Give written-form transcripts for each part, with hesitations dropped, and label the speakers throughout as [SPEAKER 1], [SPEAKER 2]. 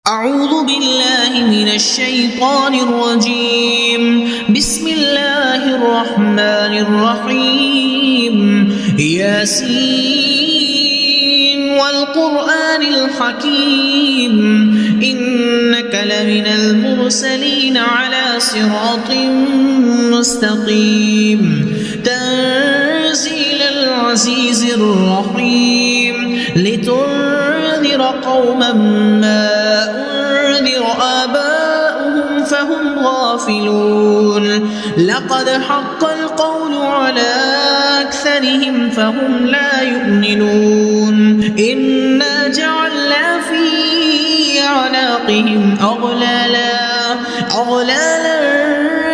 [SPEAKER 1] أعوذ بالله من الشيطان الرجيم. بسم الله الرحمن الرحيم. ياسين والقرآن الحكيم إنك لمن المرسلين على صراط مستقيم تنزيل العزيز الرحيم لتنذر قوما ما أنذر آباؤهم فهم غافلون لقد حق القول على أكثرهم فهم لا يؤمنون إنا جعلنا في أعناقهم أغلالا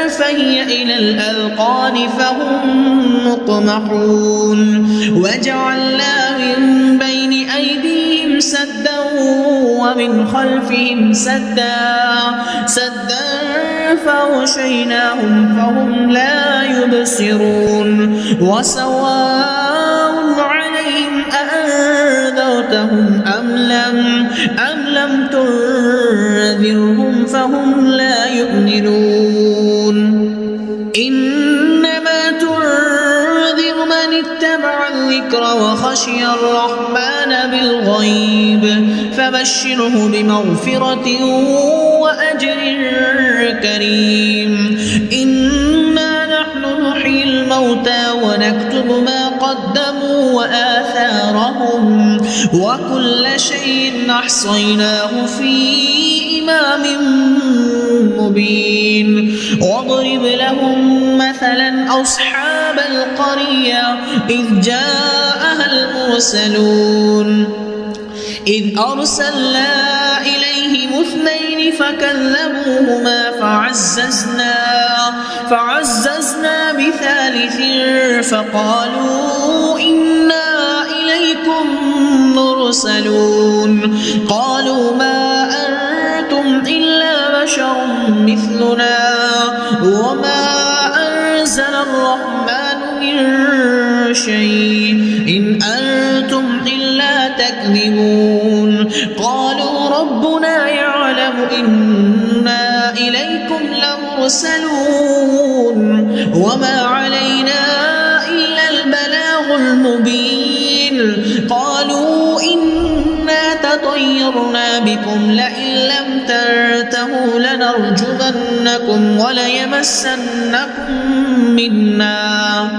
[SPEAKER 1] فهي إلى الأذقان فهم مقمحون وجعلنا من بين أيديهم سدا ومن خلفهم سدا فغشيناهم فهم لا يبصرون وسواء عليهم أأنذرتهم أم لم تنذرهم فهم لا يؤمنون إنما تنذر من اتبع الذكر وخشي الرحمن بالغيب فبشره بمغفرة وأجر كريم إنا نحن نحيي الموتى ونكتب ما قدموا وآثارهم وكل شيء أحصيناه في إمام مبين واضرب لهم مثلا أصحاب القرية إذ جاءها المرسلون إذ أرسلنا إليهم اثنين فكذبوهما فعززنا بثالث فقالوا إنا إليكم مرسلون قالوا ما أنتم إلا بشر مثلنا وما أنزل الرحمن من شيء إن أنتم إلا تكذبون قالوا ربنا يعلم إنا إليكم لمرسلون وما علينا إلا البلاغ المبين قالوا إنا تطيرنا بكم لئن لم تنتهوا لنرجمنكم وليمسنكم منا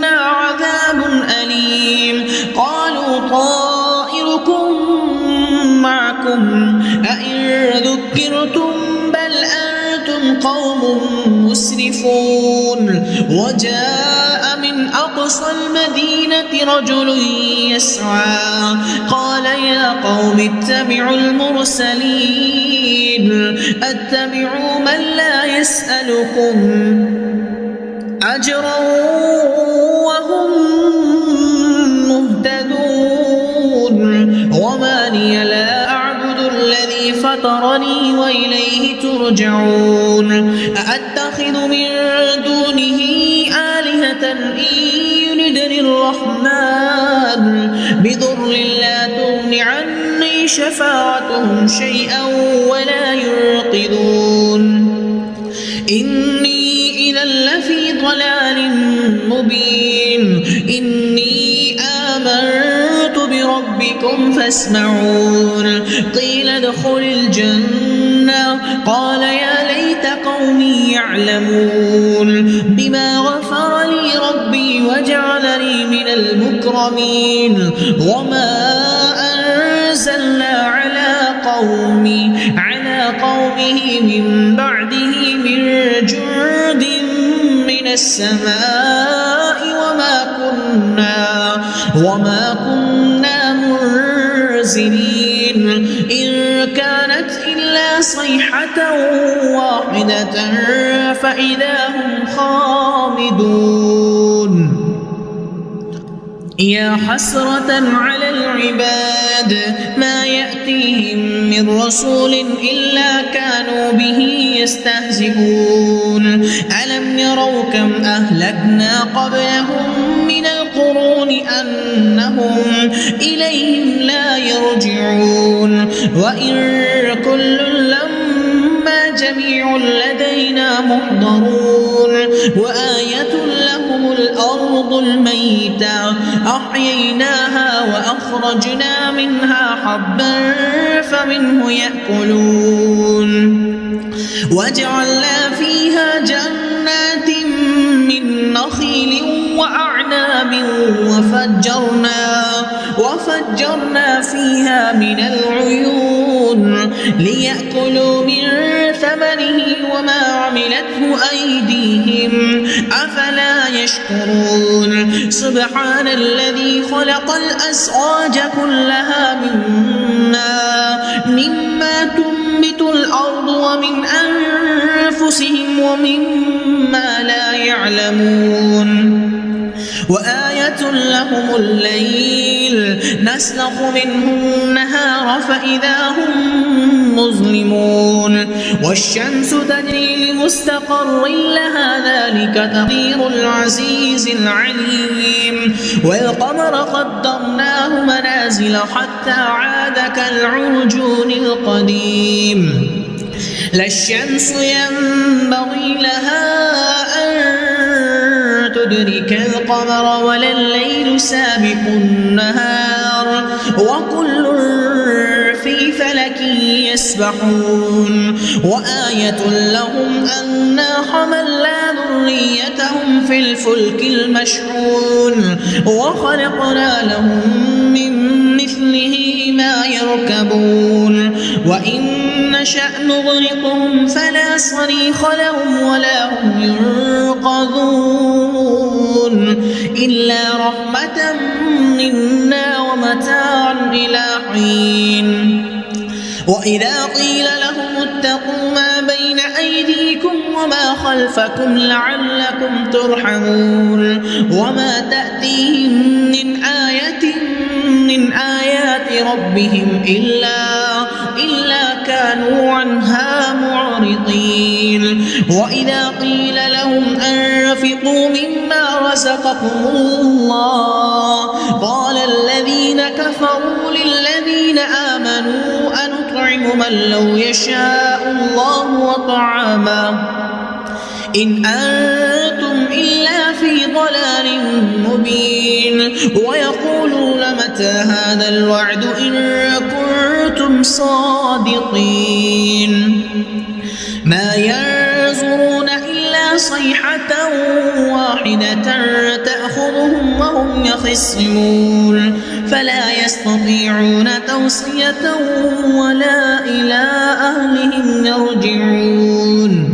[SPEAKER 1] عذاب أليم قالوا طائركم معكم أئن ذكرتم بل أنتم قوم مسرفون وجاء من أقصى المدينة رجل يسعى قال يا قوم اتبعوا المرسلين اتبعوا من لا يسألكم أجرا وهم مهتدون وما لي لا أعبد الذي فطرني وإليه ترجعون أأتخذ من دونه آلهة إن يردني الرحمن بضر لا تغن عني شفاعتهم شيئا ولا ينقذون إني إذا لفي ضلال مبين إني آمنت بربكم فاسمعون قيل ادخل الجنة قال يا ليت قومي يعلمون بما غفر لي ربي وجعلني من المكرمين وما أنزلنا على قومه من بعده من جند من السماء وما كنا منزلين إن كانت إلا صيحة واحدة فإذا هم خامدون يا حسرة على العباد ما يأتيهم من رسول إلا كانوا به يستهزئون ألم يروا كم أهلكنا قبلهم من القرون البطون أنهم إليهم لا يرجعون وإن كل لما جميع لدينا محضرون وآية لهم الأرض الميتة أحييناها وأخرجنا منها حبا فمنه يأكلون وجعلنا فيها جنات من نخيل وأعناب وفجرنا فيها من العيون ليأكلوا من ثمره وما عملته أيديهم أفلا يشكرون سبحان الذي خلق الأزواج كلها مما تنبت الأرض ومن أنفسهم ومما لا يعلمون وآية لهم الليل نسلخ منه النهار فإذا هم مظلمون والشمس تجري لمستقر لها ذلك تقدير العزيز العليم والقمر قدرناه منازل حتى عاد كالعرجون القديم لا الشمس ينبغي لها أن تدرك القمر ولا الليل سابق النهار وكل في فلك يسبحون وآية لهم أنا حملنا ذريتهم في الفلك المشحون وخلقنا لهم من مثله ما يركبون وإن نشأ نغرقهم فلا صريخ لهم ولا هم ينقذون إلا رحمة منا ومتاعا إلى حين وإذا قيل لهم اتقوا ما بين أيديكم وما خلفكم لعلكم ترحمون وما تأتيهم من آية من آيات ربهم إلا كانوا عنها معرضين وإذا قيل لهم أنفقوا مما رزقكم الله قال الذين كفروا للذين آمنوا أنطعم من لو يشاء الله وطعاما إن أنتم إلا في ضلال مبين ويقولون متى هذا الوعد إن كنتم صادقين ما ينظرون إلا صيحة واحدة تأخذهم وهم يخصمون فلا يستطيعون توصية ولا إلى أهلهم يرجعون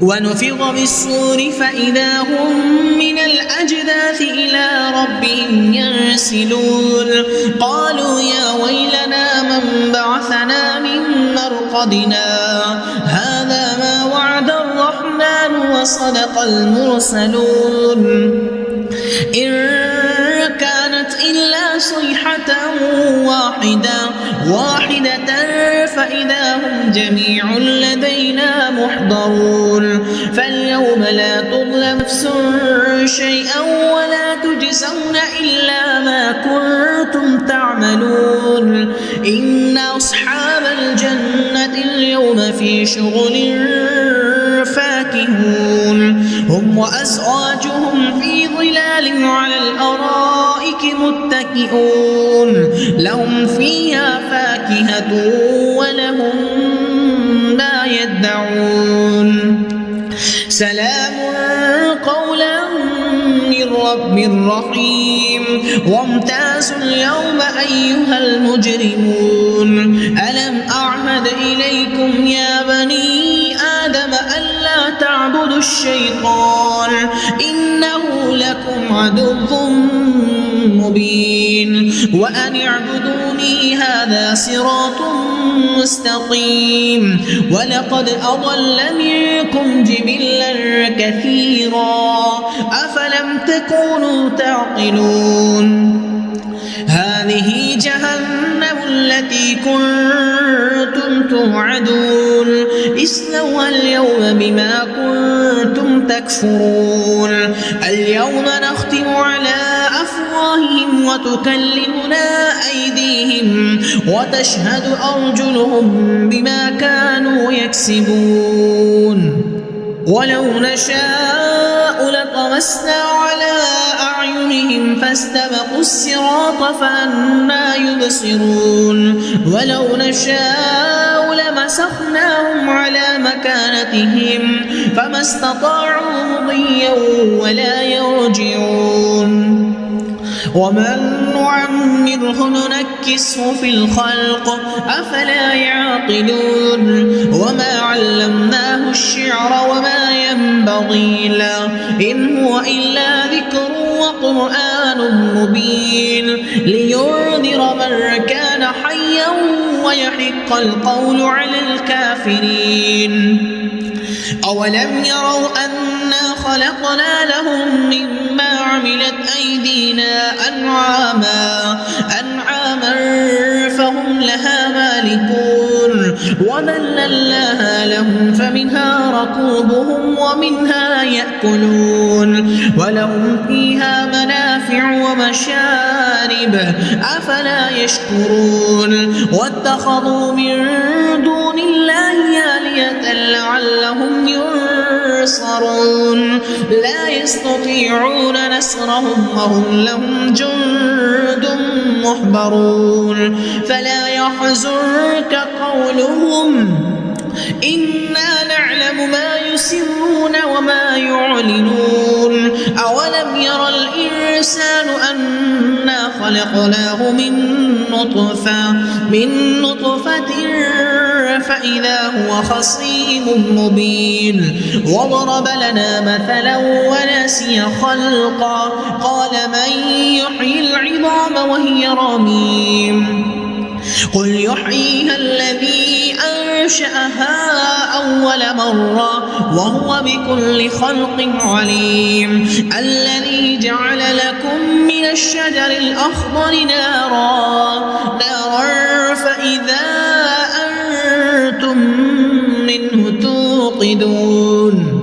[SPEAKER 1] ونفخ بالصور فإذا هم من الأجداث إلى ربهم ينسلون قالوا يا ويلنا من بعثنا من مرقدنا هذا ما وعد الرحمن وصدق المرسلون إن كانت إلا صيحة واحدة فإذا هم جميع لدينا محضرون فاليوم لا تظلم نفس شيئا ولا تجزون إلا ما كنتم تعملون إن أصحاب الجنة اليوم في شغل فاكهون هم وأزواجهم في ظلال على الأرائك متكئون لهم فيها فاكهة ولهم ما يدعون سلام قولا من رب رحيم وامتازوا اليوم أيها المجرمون ألم أعهد إليكم يا بني آدم ألا تعبدوا الشيطان إنه لكم عدو مبين وأن اعبدوني هذا صراط مستقيم ولقد أضل منكم جبلا كثيرا أفلم تكونوا تعقلون هذه جهنم التي كنتم توعدون اصلوها اليوم بما كنتم تكفرون اليوم نختم على أفواههم أفواههم وتكلمنا أيديهم وتشهد أرجلهم بما كانوا يكسبون ولو نشاء لطمسنا على أعينهم فاستبقوا الصراط فأنى يبصرون ولو نشاء لمسخناهم على مكانتهم فما استطاعوا مضيا ولا يرجعون ومن نعمره ننكسه في الخلق أفلا يعقلون وما علمناه الشعر وما ينبغي له إن هو إلا ذكر وقرآن مبين لينذر من كان حيا ويحق القول على الكافرين أولم يروا أنا خلقنا لهم مما عملت أيدينا أنعاما فهم لها مالكون وذللناها لهم فمنها ركوبهم ومنها يأكلون ولهم فيها منافع ومشارب أفلا يشكرون واتخذوا من دون الله آلهة لعلهم ينصرون لا يستطيعون نصرهم وهم لهم جند محضرون فلا يحزنك قولهم إنا نعلم ما يسرون وما يعلنون أولم ير الإنسان أنا خلقناه من نطفة فإذا هو خصيم مبين وضرب لنا مثلا ونسي خلقا قال من يحيي العظام وهي رميم قل يحييها الذي أنشأها أول مرة وهو بكل خلق عليم الذي جعل لكم من الشجر الأخضر نارا فإذا أنتم منه توقدون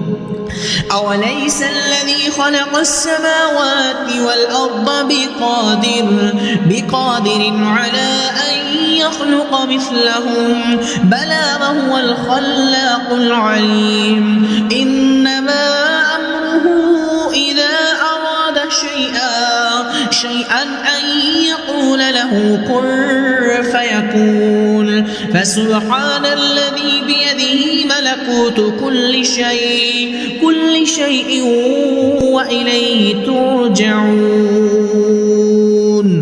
[SPEAKER 1] أوليس الذي خلق السماوات والأرض بقادر على أن يخلق مثلهم بلى وهو الخلاق العليم إنما أمره إذا أراد شيئا أن يقول له كن فيكون فسبحان الذي بيده ملكوت كل شيء وإليه ترجعون.